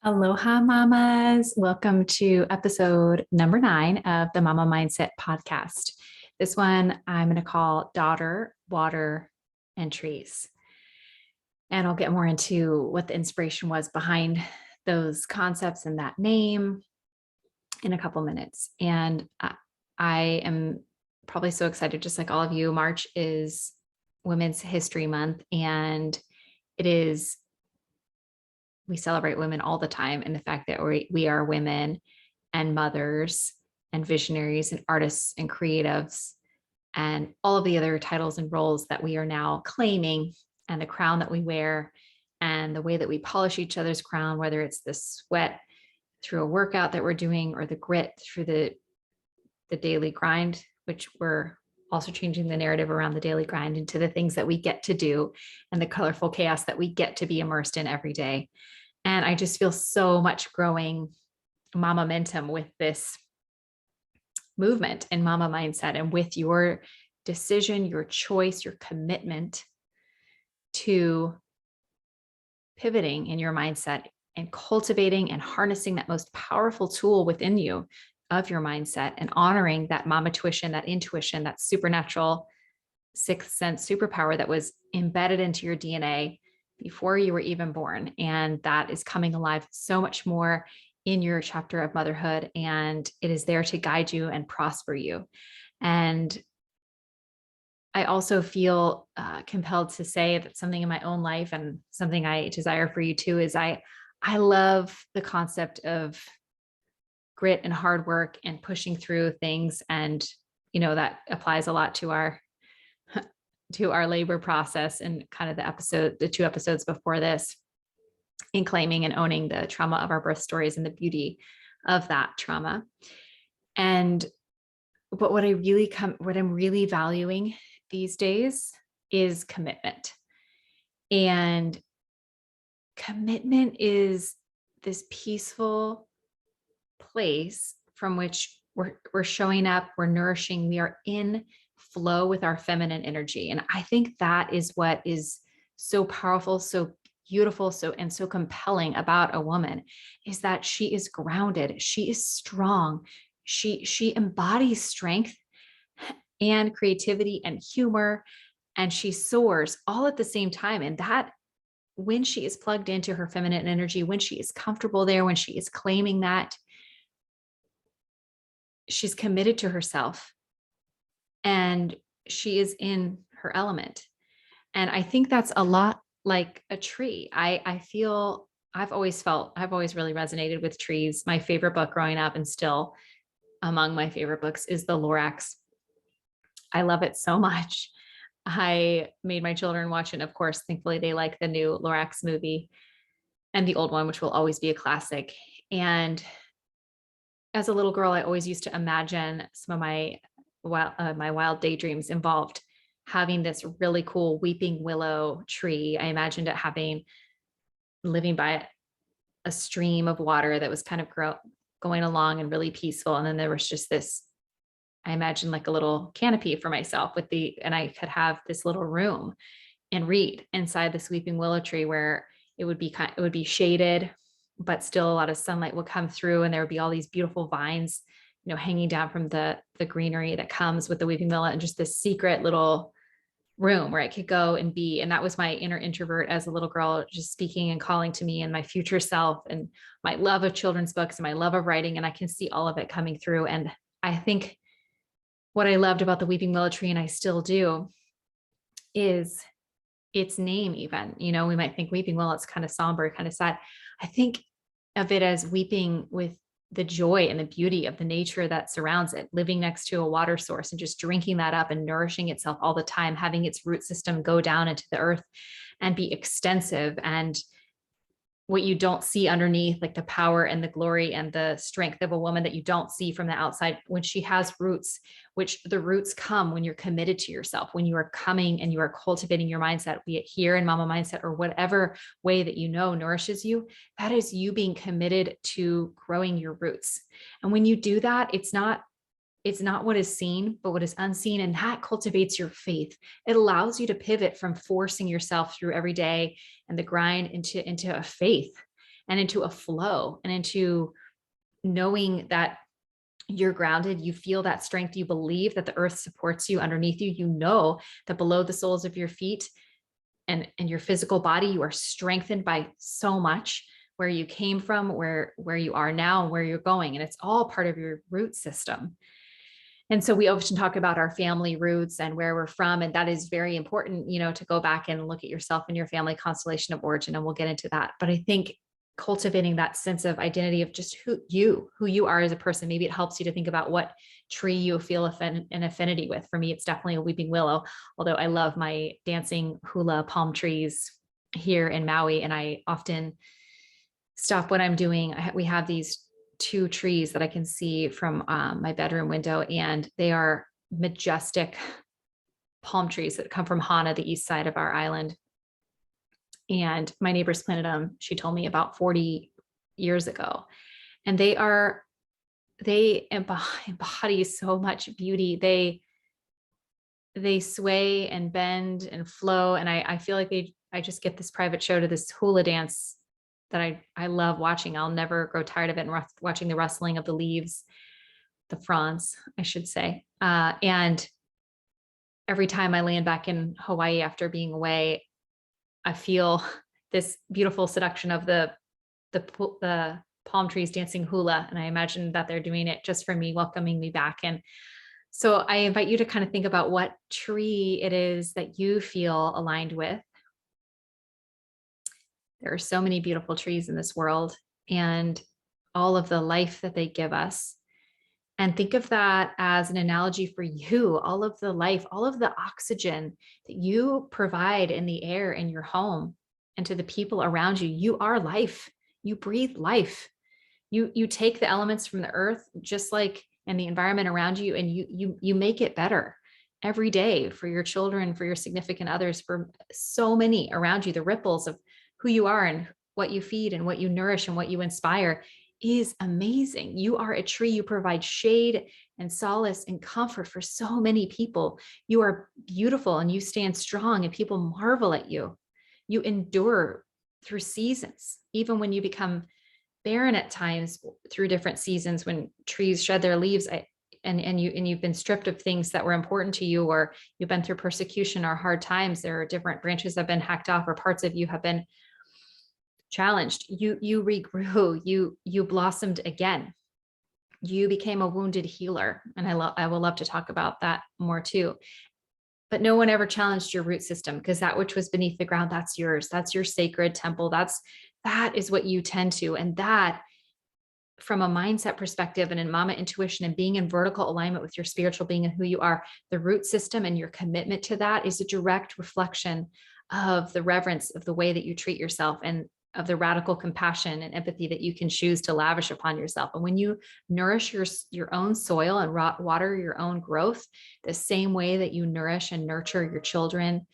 Aloha, mamas. Welcome to episode number 9 of the Mama Mindset podcast. This one I'm going to call Daughter, Water, and Trees. And I'll get more into what the inspiration was behind those concepts and that name in a couple minutes. And I am probably so excited, just like all of you. March is Women's History Month, and we celebrate women all the time, and the fact that we are women and mothers and visionaries and artists and creatives and all of the other titles and roles that we are now claiming, and the crown that we wear and the way that we polish each other's crown, whether it's the sweat through a workout that we're doing or the grit through the daily grind, which we're also changing the narrative around the daily grind into the things that we get to do and the colorful chaos that we get to be immersed in every day. And I just feel so much growing mama momentum with this movement and mama mindset, and with your decision, your choice, your commitment to pivoting in your mindset and cultivating and harnessing that most powerful tool within you of your mindset, and honoring that mama tuition, that intuition, that supernatural sixth sense superpower that was embedded into your DNA before you were even born. And that is coming alive so much more in your chapter of motherhood. And it is there to guide you and prosper you. And I also feel compelled to say that something in my own life, and something I desire for you too, is I love the concept of grit and hard work and pushing through things. And, that applies a lot to our labor process, and kind of the 2 episodes before this, in claiming and owning the trauma of our birth stories and the beauty of that trauma. But what I'm really valuing these days is commitment. And commitment is this peaceful place from which we're showing up, we're nourishing, we are in flow with our feminine energy. And I think that is what is so powerful, so beautiful, so compelling about a woman, is that she is grounded, she is strong, she embodies strength and creativity and humor, and she soars all at the same time. And that, when she is plugged into her feminine energy, when she is comfortable there, when she is claiming that, she's committed to herself and she is in her element. And I think that's a lot like a tree. I feel I've always really resonated with trees. My favorite book growing up, and still among my favorite books, is The Lorax. I love it so much. I made my children watch it. And of course, thankfully, they like the new Lorax movie and the old one, which will always be a classic. And as a little girl, I always used to imagine some of my wild daydreams involved having this really cool weeping willow tree. I imagined it living by a stream of water that was kind of going along and really peaceful. And then there was just this, I imagined like a little canopy for myself and I could have this little room and read inside this weeping willow tree, where it would be shaded, but still a lot of sunlight would come through, and there would be all these beautiful vines, hanging down from the greenery that comes with the weeping willow, and just this secret little room where I could go and be. And that was my inner introvert as a little girl, just speaking and calling to me and my future self, and my love of children's books and my love of writing. And I can see all of it coming through. And I think what I loved about the weeping willow tree, and I still do, is its name. Even, we might think weeping willow, it's kind of somber, kind of sad. I think of it as weeping with the joy and the beauty of the nature that surrounds it, living next to a water source and just drinking that up and nourishing itself all the time, having its root system go down into the earth and be extensive. And what you don't see underneath, like the power and the glory and the strength of a woman that you don't see from the outside, when she has roots, which the roots come when you're committed to yourself, when you are coming and you are cultivating your mindset, be it here in mama mindset or whatever way that nourishes you. That is you being committed to growing your roots. And when you do that, it's not what is seen, but what is unseen. And that cultivates your faith. It allows you to pivot from forcing yourself through every day and the grind into a faith and into a flow and into knowing that you're grounded, you feel that strength, you believe that the earth supports you underneath you, you know that below the soles of your feet and your physical body, you are strengthened by so much where you came from, where you are now, where you're going. And it's all part of your root system. And so we often talk about our family roots and where we're from. And that is very important, to go back and look at yourself and your family constellation of origin. And we'll get into that. But I think cultivating that sense of identity of just who you are as a person, maybe it helps you to think about what tree you feel an affinity with. For me, it's definitely a weeping willow, although I love my dancing hula palm trees here in Maui. And I often stop what I'm doing. We have these 2 trees that I can see from my bedroom window, and they are majestic palm trees that come from Hana, the east side of our island. And my neighbors planted them, she told me, about 40 years ago. And they embody so much beauty. They sway and bend and flow. And I feel like I just get this private show to this hula dance that I love watching. I'll never grow tired of it, and watching the rustling of the leaves, the fronds, I should say. And every time I land back in Hawaii after being away, I feel this beautiful seduction of the palm trees dancing hula. And I imagine that they're doing it just for me, welcoming me back. And so I invite you to kind of think about what tree it is that you feel aligned with. There are so many beautiful trees in this world and all of the life that they give us. And think of that as an analogy for you, all of the life, all of the oxygen that you provide in the air in your home and to the people around you. You are life. You breathe life. You take the elements from the earth, just like in the environment around you, and you make it better every day for your children, for your significant others, for so many around you. The ripples of who you are and what you feed and what you nourish and what you inspire is amazing. You are a tree. You provide shade and solace and comfort for so many people. You are beautiful and you stand strong and people marvel at you. You endure through seasons, even when you become barren at times, through different seasons when trees shed their leaves, and you've been stripped of things that were important to you, or you've been through persecution or hard times. There are different branches that have been hacked off, or parts of you have been challenged. You regrew, you blossomed again. You became a wounded healer. And I will love to talk about that more too. But no one ever challenged your root system, because that which was beneath the ground, that's yours. That's your sacred temple. That is what you tend to. And that, from a mindset perspective and in mama intuition and being in vertical alignment with your spiritual being and who you are, the root system and your commitment to that is a direct reflection of the reverence of the way that you treat yourself, and of the radical compassion and empathy that you can choose to lavish upon yourself. And when you nourish your own soil and water your own growth, the same way that you nourish and nurture your children,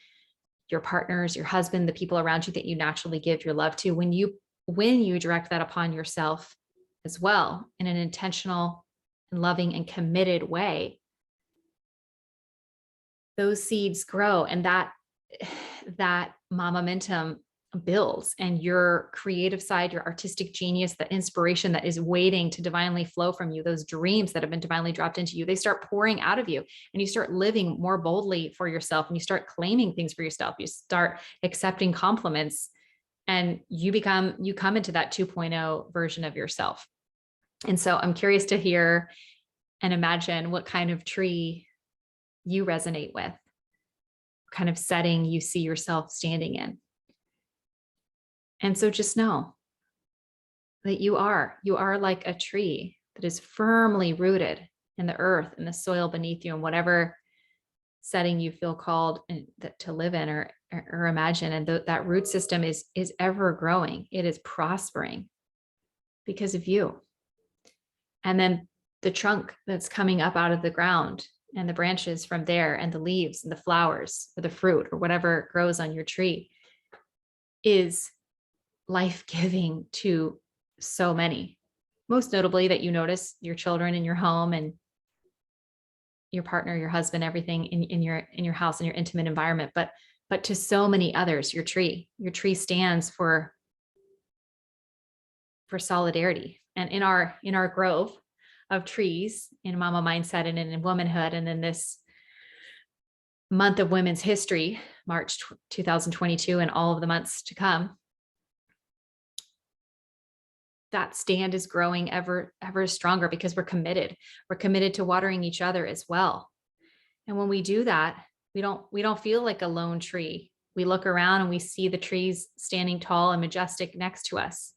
your partners, your husband, the people around you that you naturally give your love to, when you direct that upon yourself as well, in an intentional and loving and committed way, those seeds grow, and that momentum builds, and your creative side, your artistic genius, the inspiration that is waiting to divinely flow from you, those dreams that have been divinely dropped into you, they start pouring out of you, and you start living more boldly for yourself, and you start claiming things for yourself. You start accepting compliments, and you come into that 2.0 version of yourself. And so I'm curious to hear and imagine what kind of tree you resonate with, what kind of setting you see yourself standing in. And so just know that you are like a tree that is firmly rooted in the earth and the soil beneath you, in whatever setting you feel called to live in or imagine. And that root system is ever growing. It is prospering because of you. And then the trunk that's coming up out of the ground, and the branches from there, and the leaves and the flowers or the fruit or whatever grows on your tree, is life-giving to so many. Most notably, that you notice your children in your home and your partner, your husband, everything in your house and your intimate environment. But to so many others, your tree stands for for solidarity. And in our grove of trees, in Mama Mindset and in womanhood, and in this month of women's history, March 2022, and all of the months to come, that stand is growing ever stronger because we're committed. We're committed to watering each other as well. And when we do that, we don't feel like a lone tree. We look around and we see the trees standing tall and majestic next to us.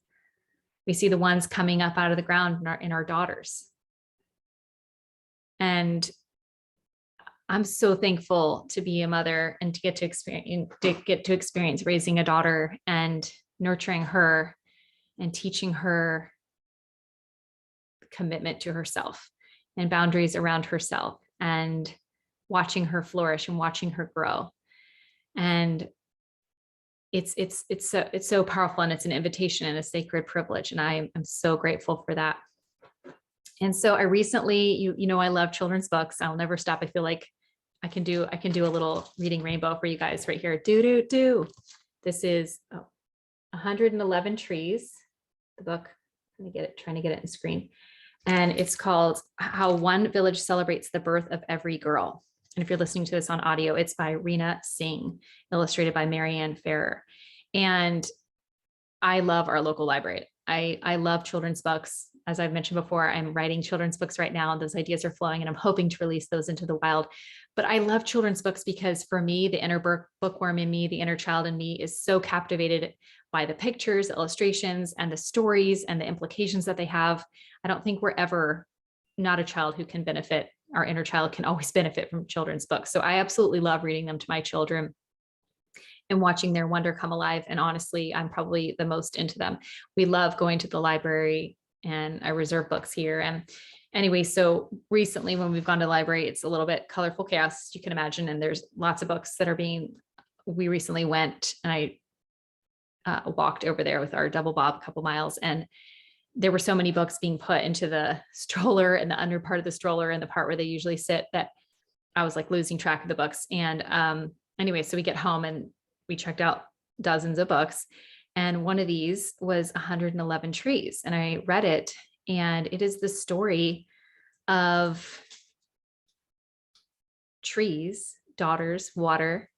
We see the ones coming up out of the ground in our daughters. And I'm so thankful to be a mother and to get to experience raising a daughter and nurturing her and teaching her commitment to herself and boundaries around herself, and watching her flourish and watching her grow. And it's so powerful, and it's an invitation and a sacred privilege. And I'm so grateful for that. And so I recently, you know, I love children's books. I'll never stop. I feel like I can do a little reading rainbow for you guys right here. This is 111 Trees, the book. Trying to get it in screen. And it's called How One Village Celebrates the Birth of Every Girl. And if you're listening to this on audio, it's by Reena Singh, illustrated by Marianne Farrer. And I love our local library. I love children's books. As I've mentioned before, I'm writing children's books right now, and those ideas are flowing, and I'm hoping to release those into the wild. But I love children's books because for me, the inner bookworm in me, the inner child in me, is so captivated by the pictures, the illustrations, and the stories and the implications that they have. I don't think we're ever not a child who can benefit. Our inner child can always benefit from children's books. So I absolutely love reading them to my children and watching their wonder come alive. And honestly, I'm probably the most into them. We love going to the library, and I reserve books here. And anyway, so recently when we've gone to the library, it's a little bit colorful chaos, you can imagine. And there's lots of books that are we recently went, and I walked over there with our double bob a couple miles, and there were so many books being put into the stroller and the under part of the stroller and the part where they usually sit that I was like losing track of the books. And anyway, so we get home and we checked out dozens of books. And one of these was 111 Trees. And I read it, and it is the story of trees, daughters, water,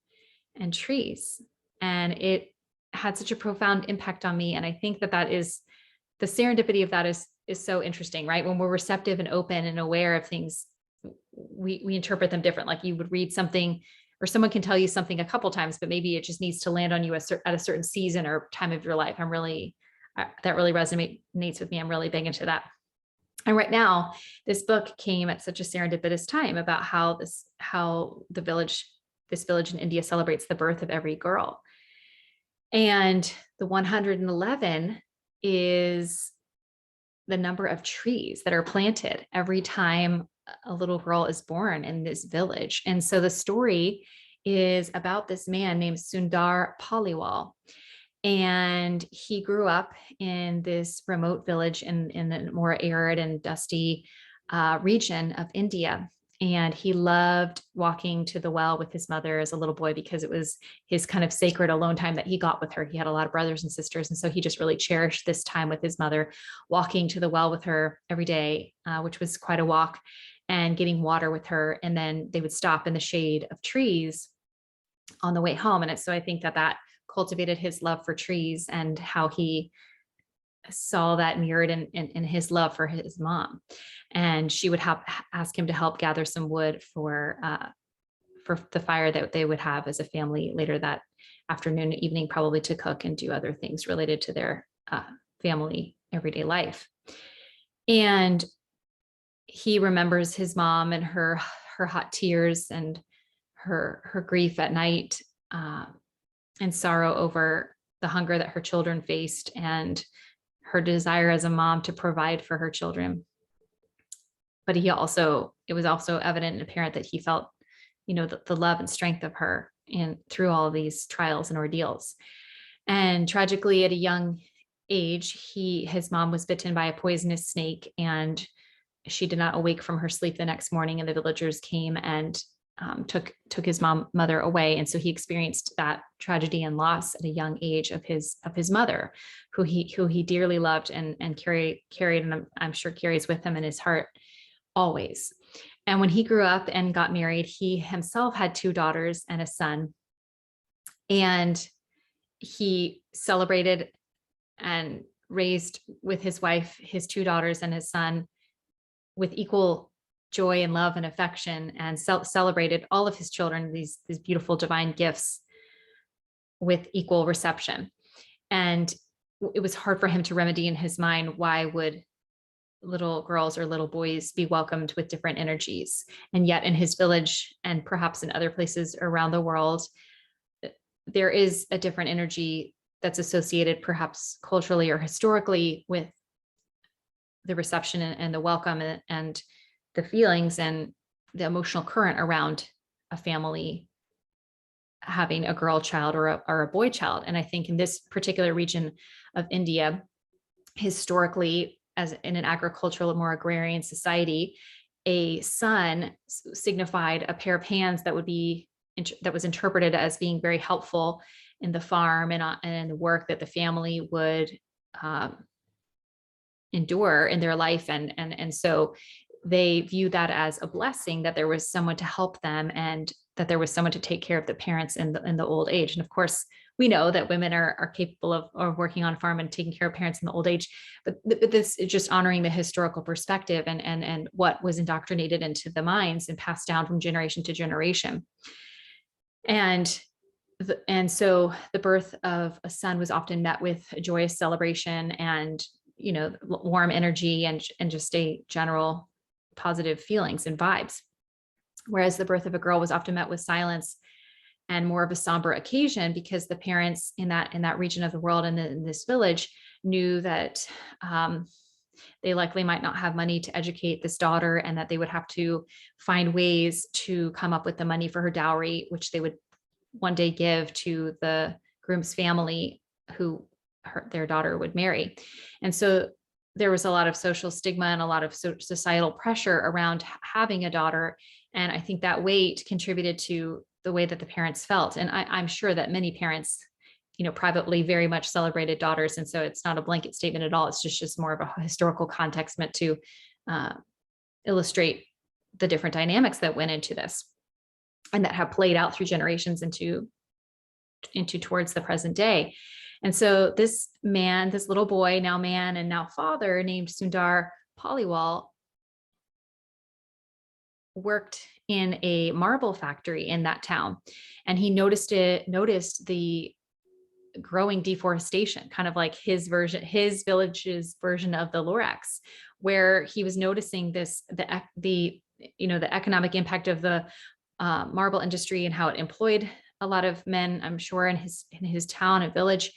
and trees. And it had such a profound impact on me. And I think that is the serendipity of that is so interesting, right? When we're receptive and open and aware of things, we interpret them different. Like you would read something, or someone can tell you something a couple times, but maybe it just needs to land on you at a certain season or time of your life. That really resonates with me. I'm really big into that. And right now, this book came at such a serendipitous time about how this village in India celebrates the birth of every girl. And the 111 is the number of trees that are planted every time a little girl is born in this village. And so the story is about this man named Sundar Paliwal. And he grew up in this remote village in the more arid and dusty region of India. And he loved walking to the well with his mother as a little boy because it was his kind of sacred alone time that he got with her. He had a lot of brothers and sisters. And so he just really cherished this time with his mother, walking to the well with her every day, which was quite a walk, and getting water with her. And then they would stop in the shade of trees on the way home. And so I think that cultivated his love for trees, and how he saw that mirrored in his love for his mom. And she would ask him to help gather some wood for the fire that they would have as a family later that afternoon, evening, probably to cook and do other things related to their family everyday life. And he remembers his mom and her hot tears and her grief at night, and sorrow over the hunger that her children faced, and her desire as a mom to provide for her children. But it was also evident and apparent that he felt, the love and strength of her through all of these trials and ordeals. And tragically, at a young age, his mom was bitten by a poisonous snake, and she did not awake from her sleep the next morning. And the villagers came and took his mother away, and so he experienced that tragedy and loss at a young age of his mother, who he dearly loved and carried, and I'm sure carries with him in his heart always. And when he grew up and got married, he himself had two daughters and a son, and he celebrated and raised with his wife his two daughters and his son with equal joy and love and affection, and celebrated all of his children, these beautiful divine gifts, with equal reception. And it was hard for him to remedy in his mind, why would little girls or little boys be welcomed with different energies? And yet in his village, and perhaps in other places around the world, there is a different energy that's associated perhaps culturally or historically with the reception and the welcome and the feelings and the emotional current around a family having a girl child or a boy child. And I think in this particular region of India, historically, as in an agricultural, more agrarian society, a son signified a pair of hands that was interpreted as being very helpful in the farm and in the work that the family would endure in their life. And so they view that as a blessing, that there was someone to help them and that there was someone to take care of the parents in the old age. And of course, we know that women are capable of working on a farm and taking care of parents in the old age, but this is just honoring the historical perspective and what was indoctrinated into the minds and passed down from generation to generation. And so the birth of a son was often met with a joyous celebration and, warm energy and just a general positive feelings and vibes. Whereas the birth of a girl was often met with silence and more of a somber occasion, because the parents in that region of the world and in this village knew that they likely might not have money to educate this daughter, and that they would have to find ways to come up with the money for her dowry, which they would one day give to the groom's family who their daughter would marry. And so there was a lot of social stigma and a lot of societal pressure around having a daughter. And I think that weight contributed to the way that the parents felt. And I'm sure that many parents, privately very much celebrated daughters. And so it's not a blanket statement at all. It's just more of a historical context meant to illustrate the different dynamics that went into this and that have played out through generations into towards the present day. And so this man, this little boy, now man and now father, named Sundar Paliwal, worked in a marble factory in that town. And he noticed the growing deforestation, kind of like his village's version of the Lorax, where he was noticing the economic impact of the marble industry and how it employed a lot of men, I'm sure, in his town and village,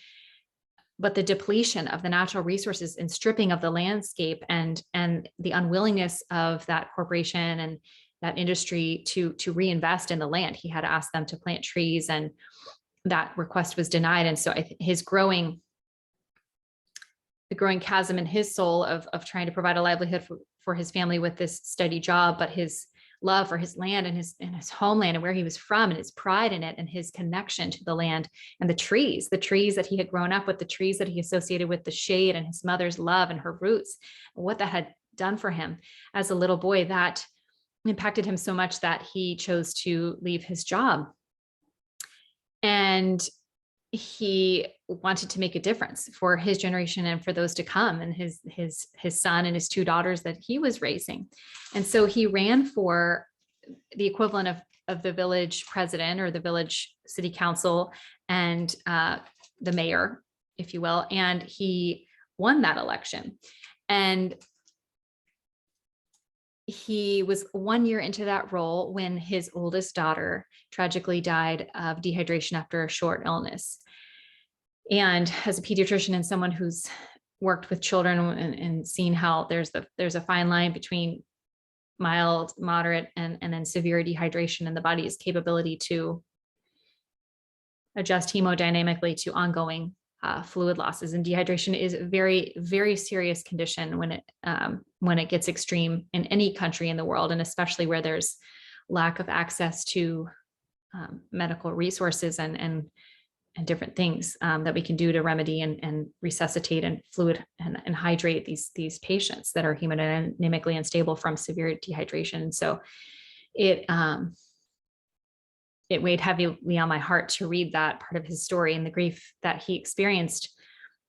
but the depletion of the natural resources and stripping of the landscape and the unwillingness of that corporation and that industry to reinvest in the land. He had asked them to plant trees, and that request was denied. And so the growing chasm in his soul of trying to provide a livelihood for his family with this steady job, but his love for his land and his homeland and where he was from and his pride in it and his connection to the land and the trees that he had grown up with, the trees that he associated with the shade and his mother's love and her roots, and what that had done for him as a little boy, that impacted him so much that he chose to leave his job. And he wanted to make a difference for his generation and for those to come, and his son and his two daughters that he was raising. And so he ran for the equivalent of the village president or the village city council and the mayor, if you will, and he won that election. And he was 1 year into that role when his oldest daughter tragically died of dehydration after a short illness. And as a pediatrician and someone who's worked with children and seen how there's a fine line between mild, moderate, and then severe dehydration in the body's capability to adjust hemodynamically to ongoing fluid losses. And dehydration is a very, very serious condition when it gets extreme in any country in the world, and especially where there's lack of access to medical resources and different things that we can do to remedy and resuscitate and fluid and hydrate these patients that are hemodynamically unstable from severe dehydration. So it weighed heavily on my heart to read that part of his story and the grief that he experienced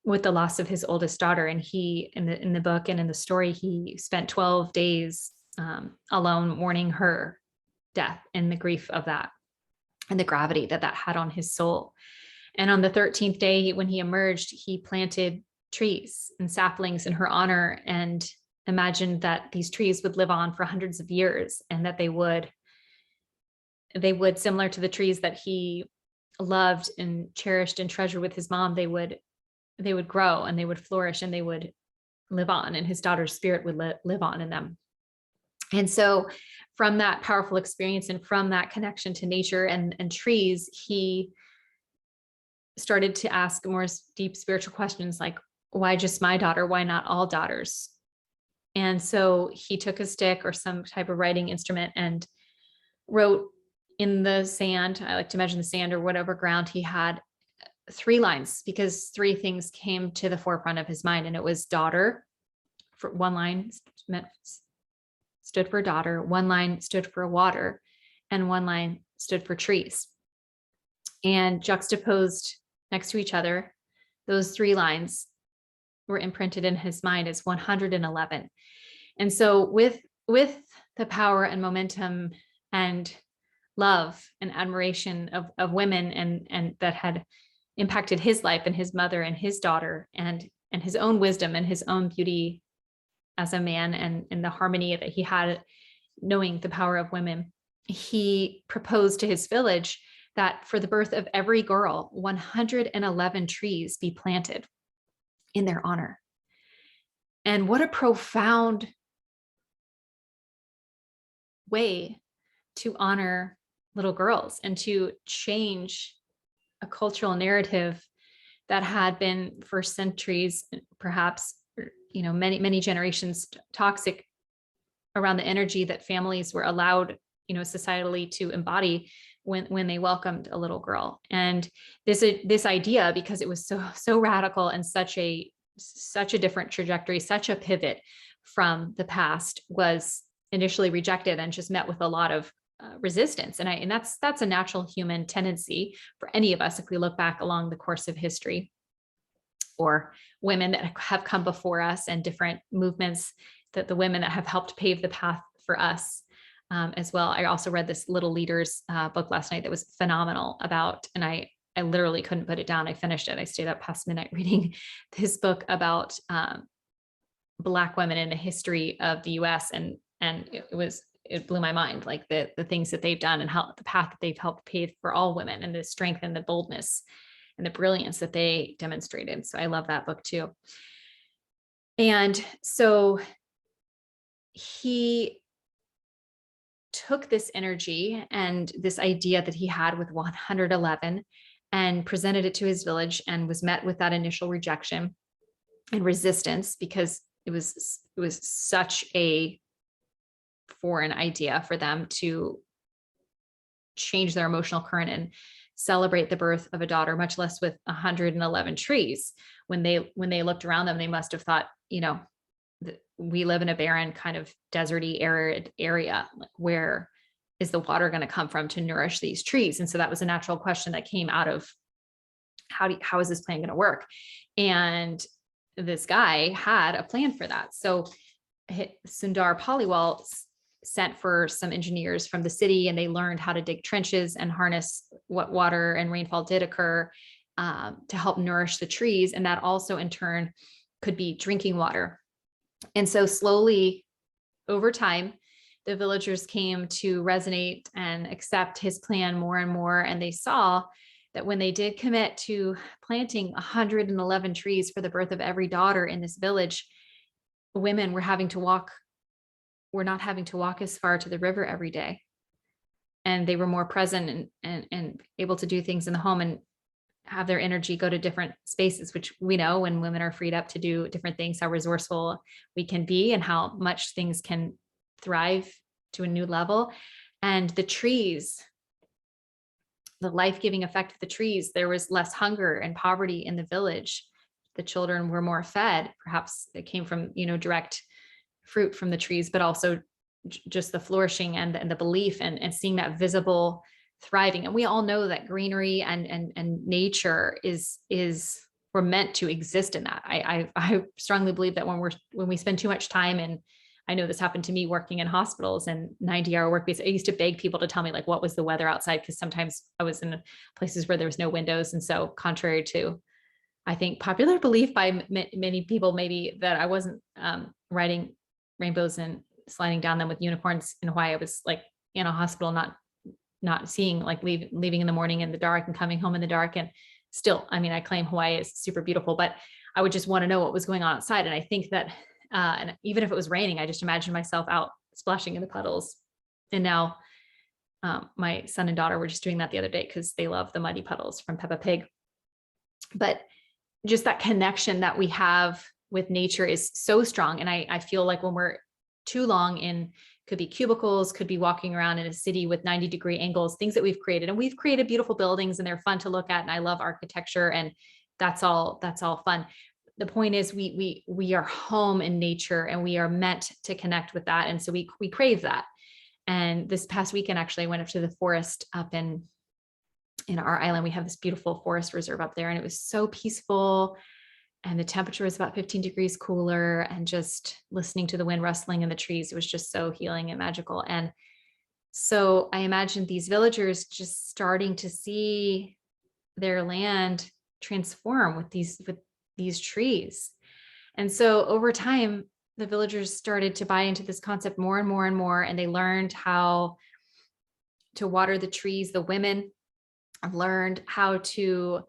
with the loss of his oldest daughter. And he, in the book and in the story, he spent 12 days alone mourning her death and the grief of that and the gravity that had on his soul. And on the 13th day, when he emerged, he planted trees and saplings in her honor and imagined that these trees would live on for hundreds of years, and that they would, similar to the trees that he loved and cherished and treasured with his mom, they would grow and they would flourish and they would live on, and his daughter's spirit would live on in them. And so from that powerful experience and from that connection to nature and trees, he started to ask more deep spiritual questions like, why just my daughter? Why not all daughters? And so he took a stick or some type of writing instrument and wrote in the sand. I like to imagine the sand or whatever ground he had, 3 lines, because 3 things came to the forefront of his mind. And it was daughter. For 1 line stood for daughter, 1 line stood for water, and 1 line stood for trees. And juxtaposed next to each other, those 3 lines were imprinted in his mind as 111. And so with the power and momentum and love and admiration of women and that had impacted his life and his mother and his daughter and his own wisdom and his own beauty as a man and the harmony that he had knowing the power of women, he proposed to his village that for the birth of every girl, 111 trees be planted in their honor. And what a profound way to honor little girls and to change a cultural narrative that had been for centuries, perhaps, many generations toxic around the energy that families were allowed, societally to embody when they welcomed a little girl. And this idea, because it was so radical and such a different trajectory, such a pivot from the past, was initially rejected and just met with a lot of resistance. And that's a natural human tendency for any of us if we look back along the course of history, or women that have come before us and different movements, that the women that have helped pave the path for us as well. I also read this Little Leaders book last night that was phenomenal about, and I literally couldn't put it down. I finished it. I stayed up past midnight reading this book about Black women in the history of the US. And it blew my mind, like the things that they've done and how the path that they've helped pave for all women, and the strength and the boldness and the brilliance that they demonstrated. So I love that book too. And so he took this energy and this idea that he had with 111 and presented it to his village, and was met with that initial rejection and resistance, because it was such a foreign idea for them to change their emotional current and celebrate the birth of a daughter, much less with 111 trees. When they looked around them, they must have thought, we live in a barren, kind of deserty, arid area. Like, where is the water going to come from to nourish these trees? And so that was a natural question that came out of how is this plan going to work? And this guy had a plan for that. So Sundar Paliwal sent for some engineers from the city, and they learned how to dig trenches and harness what water and rainfall did occur to help nourish the trees. And that also in turn could be drinking water. And so slowly over time, the villagers came to resonate and accept his plan more and more. And they saw that when they did commit to planting 111 trees for the birth of every daughter in this village, women were not having to walk as far to the river every day. And they were more present and able to do things in the home and have their energy go to different spaces, which we know when women are freed up to do different things, how resourceful we can be and how much things can thrive to a new level. And the trees, the life-giving effect of the trees, there was less hunger and poverty in the village. The children were more fed. Perhaps it came from, direct fruit from the trees, but also just the flourishing and the belief and seeing that visible thriving. And we all know that greenery and nature is we're meant to exist in that. I strongly believe that when we spend too much time in, I know this happened to me working in hospitals and 90-hour work weeks. I used to beg people to tell me like what was the weather outside, because sometimes I was in places where there was no windows. And so contrary to, I think, popular belief by many people, maybe, that I wasn't riding rainbows and sliding down them with unicorns in Hawaii. I was like in a hospital, not seeing, like leaving in the morning in the dark and coming home in the dark. And still, I mean, I claim Hawaii is super beautiful, but I would just want to know what was going on outside. And I think that, and even if it was raining, I just imagined myself out splashing in the puddles. And now my son and daughter were just doing that the other day because they love the muddy puddles from Peppa Pig. But just that connection that we have with nature is so strong. And I feel like when we're too long in, could be cubicles, could be walking around in a city with 90-degree angles, things that we've created, and we've created beautiful buildings and they're fun to look at. And I love architecture, and that's all fun. The point is we are home in nature and we are meant to connect with that. And so we crave that. And this past weekend, actually, I went up to the forest up in our island. We have this beautiful forest reserve up there, and it was so peaceful. And the temperature was about 15 degrees cooler, and just listening to the wind rustling in the trees, it was just so healing and magical. And so I imagined these villagers just starting to see their land transform with these trees. And so over time, the villagers started to buy into this concept more and more and more, and they learned how to water the trees. The women learned how to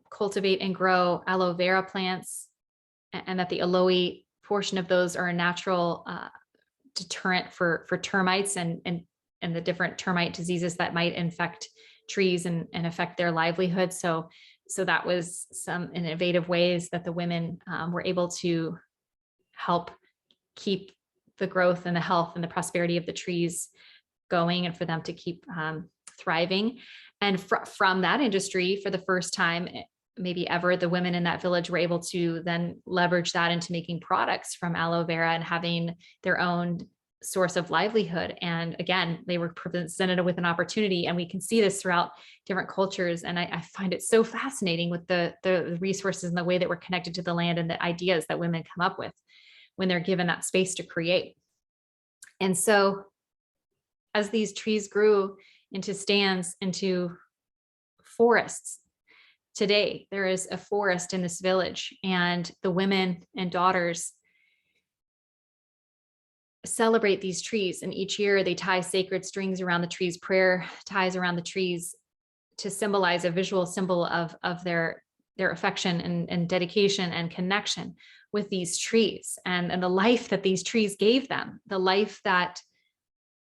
cultivate and grow aloe vera plants, and that the aloe portion of those are a natural deterrent for termites and the different termite diseases that might infect trees and affect their livelihood. So that was some innovative ways that the women were able to help keep the growth and the health and the prosperity of the trees going, and for them to keep thriving. And from that industry, for the first time, maybe ever, the women in that village were able to then leverage that into making products from aloe vera and having their own source of livelihood. And again, they were presented with an opportunity, and we can see this throughout different cultures. And I find it so fascinating with the resources and the way that we're connected to the land and the ideas that women come up with when they're given that space to create. And so as these trees grew into stands, into forests, today there is a forest in this village, and the women and daughters celebrate these trees. And each year they tie sacred strings around the trees, prayer ties around the trees, to symbolize a visual symbol of their affection and dedication and connection with these trees, and the life that these trees gave them, the life that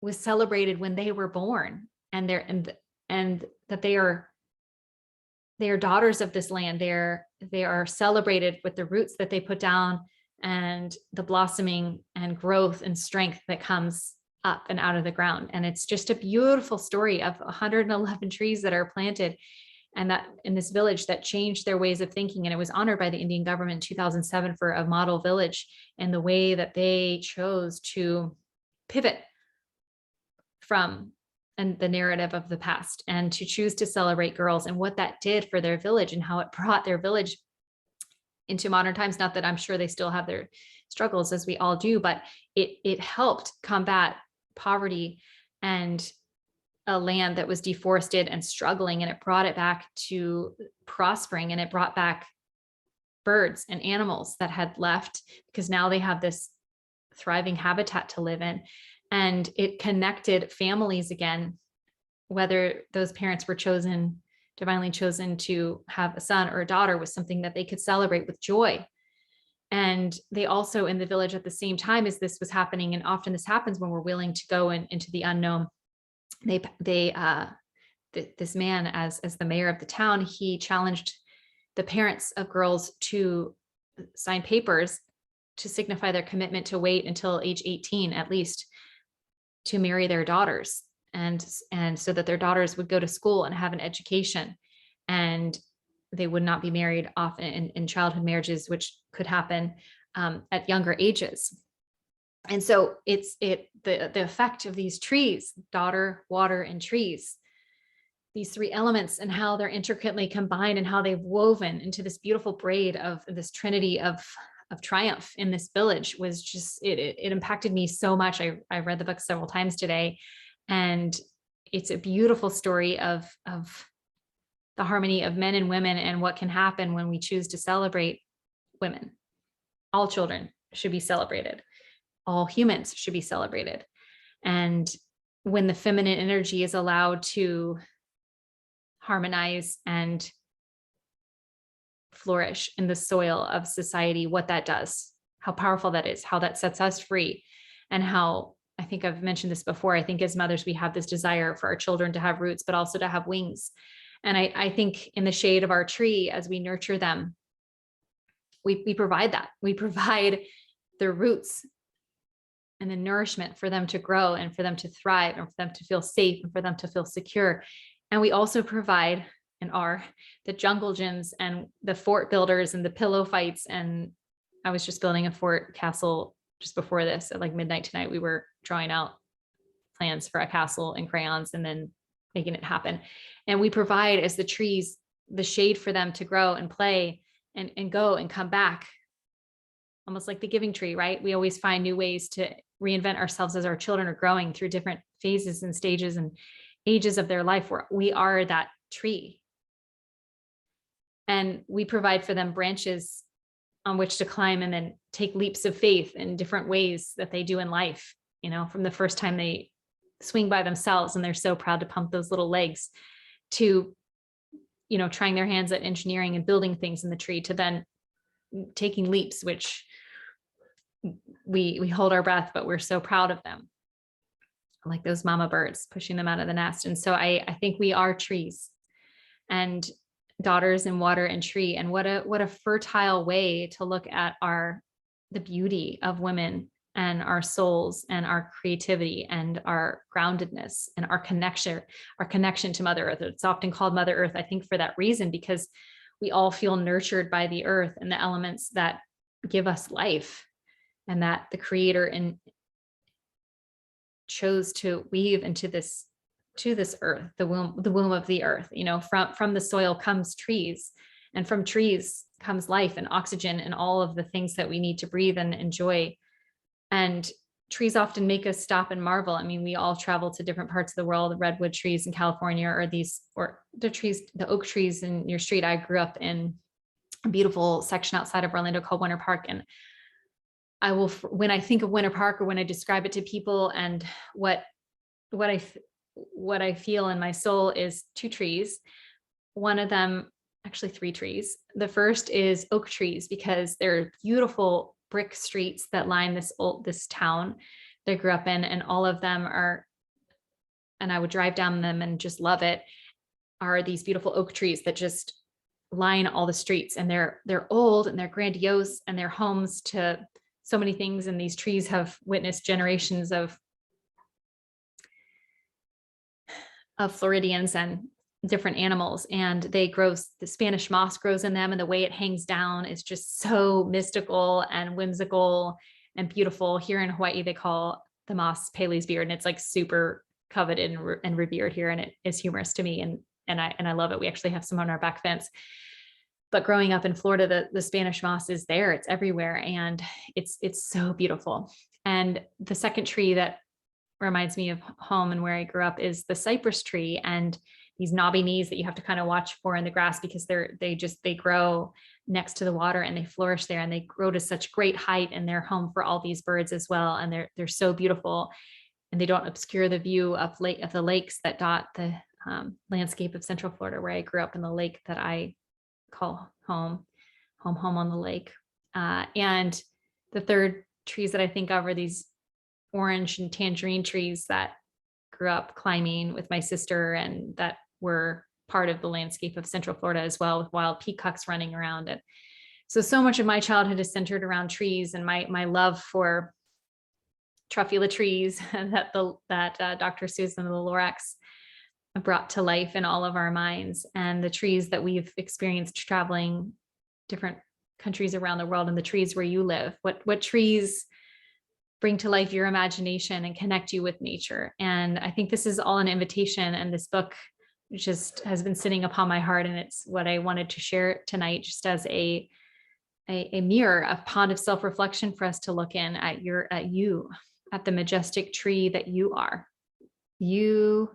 was celebrated when they were born, and that they are daughters of this land. They are celebrated with the roots that they put down, and the blossoming and growth and strength that comes up and out of the ground. And it's just a beautiful story of 111 trees that are planted, and that in this village that changed their ways of thinking. And it was honored by the Indian government in 2007 for a model village, and the way that they chose to pivot from the narrative of the past, and to choose to celebrate girls, and what that did for their village, and how it brought their village into modern times. Not that I'm sure they still have their struggles, as we all do, but it helped combat poverty and a land that was deforested and struggling, and it brought it back to prospering, and it brought back birds and animals that had left, because now they have this thriving habitat to live in. And it connected families again, whether those parents were divinely chosen to have a son or a daughter, was something that they could celebrate with joy. And they also, in the village at the same time as this was happening, and often this happens when we're willing to go into the unknown, this man, as the mayor of the town, he challenged the parents of girls to sign papers to signify their commitment to wait until age 18 at least, to marry their daughters, and so that their daughters would go to school and have an education, and they would not be married often in childhood marriages, which could happen at younger ages. And so the effect of these trees, daughter, water, and trees, these three elements, and how they're intricately combined and how they've woven into this beautiful braid of this trinity of triumph in this village, was just, it impacted me so much. I read the book several times today, and it's a beautiful story of the harmony of men and women, and what can happen when we choose to celebrate women. All children should be celebrated. All humans should be celebrated. And when the feminine energy is allowed to harmonize and flourish in the soil of society, what that does, how powerful that is, how that sets us free, and how, I think I've mentioned this before, I think as mothers, we have this desire for our children to have roots, but also to have wings. And I think in the shade of our tree, as we nurture them, we provide that. We provide the roots and the nourishment for them to grow, and for them to thrive, and for them to feel safe, and for them to feel secure. And we also provide, and are, the jungle gyms and the fort builders and the pillow fights. And I was just building a fort castle just before this at like midnight tonight. We were drawing out plans for a castle in crayons and then making it happen. And we provide, as the trees, the shade for them to grow and play and go and come back, almost like the giving tree, right? We always find new ways to reinvent ourselves as our children are growing through different phases and stages and ages of their life, where we are that tree. And we provide for them branches on which to climb, and then take leaps of faith in different ways that they do in life, from the first time they swing by themselves and they're so proud to pump those little legs, to trying their hands at engineering and building things in the tree, to then taking leaps, which we hold our breath, but we're so proud of them, like those mama birds pushing them out of the nest. And so I think we are trees, and daughters, and water, and tree. And what a fertile way to look at the beauty of women, and our souls, and our creativity, and our groundedness, and our connection to Mother Earth. It's often called Mother Earth, I think, for that reason, because we all feel nurtured by the earth and the elements that give us life, and that the Creator chose to weave into this earth, the womb of the earth. From the soil comes trees, and from trees comes life and oxygen and all of the things that we need to breathe and enjoy. And trees often make us stop and marvel. I mean, we all travel to different parts of the world. The redwood trees in California, or the oak trees in your street. I grew up in a beautiful section outside of Orlando called Winter Park. And when I think of Winter Park, or when I describe it to people, and what I feel in my soul, is two trees. One of them, actually three trees. The first is oak trees, because they're beautiful brick streets that line this town that I grew up in, and all of them are, and I would drive down them and just love it, are these beautiful oak trees that just line all the streets. And they're old, and they're grandiose, and they're homes to so many things. And these trees have witnessed generations of Floridians and different animals, and the Spanish moss grows in them, and the way it hangs down is just so mystical and whimsical and beautiful. Here in Hawaii, they call the moss Pele's beard, and it's like super coveted and revered here, and it is humorous to me, and I love it. We actually have some on our back fence. But growing up in Florida, the Spanish moss is there, it's everywhere, and it's so beautiful. And the second tree that reminds me of home and where I grew up is the cypress tree, and these knobby knees that you have to kind of watch for in the grass, because they grow next to the water, and they flourish there, and they grow to such great height, and they're home for all these birds as well. And they're so beautiful, and they don't obscure the view of the lakes that dot the landscape of Central Florida, where I grew up, in the lake that I call home on the lake. And the third trees that I think of are these orange and tangerine trees that grew up climbing with my sister, and that were part of the landscape of Central Florida as well, with wild peacocks running around it. So much of my childhood is centered around trees, and my love for truffula trees that Dr. Susan of the Lorax brought to life in all of our minds, and the trees that we've experienced traveling different countries around the world, and the trees where you live. What trees bring to life your imagination and connect you with nature? And I think this is all an invitation, and this book just has been sitting upon my heart, and it's what I wanted to share tonight, just as a mirror, a pond of self-reflection for us to look in at you, at the majestic tree that you are. You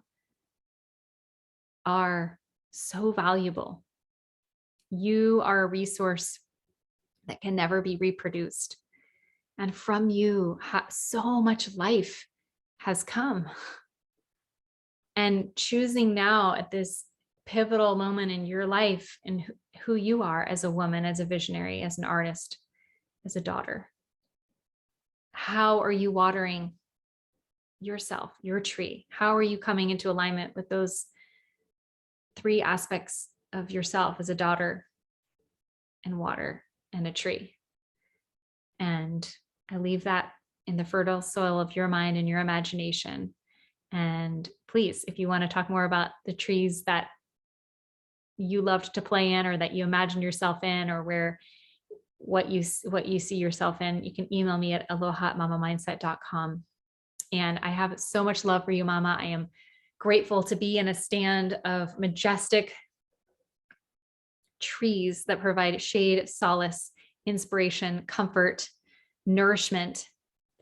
are so valuable. You are a resource that can never be reproduced. And from you, so much life has come. And choosing now at this pivotal moment in your life and who you are as a woman, as a visionary, as an artist, as a daughter. How are you watering yourself, your tree? How are you coming into alignment with those three aspects of yourself as a daughter and water and a tree? And I leave that in the fertile soil of your mind and your imagination. And please, if you want to talk more about the trees that you loved to play in, or that you imagine yourself in, or what you see yourself in, you can email me at aloha@mamamindset.com. And I have so much love for you, Mama. I am grateful to be in a stand of majestic trees that provide shade, solace, inspiration, comfort, nourishment,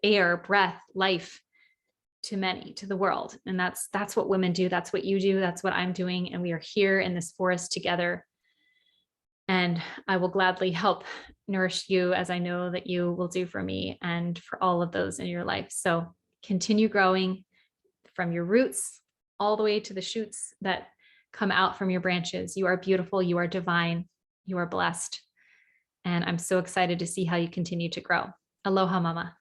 air, breath, life to many, to the world. And that's what women do. That's what you do. That's what I'm doing. And we are here in this forest together. And I will gladly help nourish you, as I know that you will do for me and for all of those in your life. So continue growing from your roots all the way to the shoots that come out from your branches. You are beautiful. You are divine. You are blessed. And I'm so excited to see how you continue to grow. Aloha, Mama.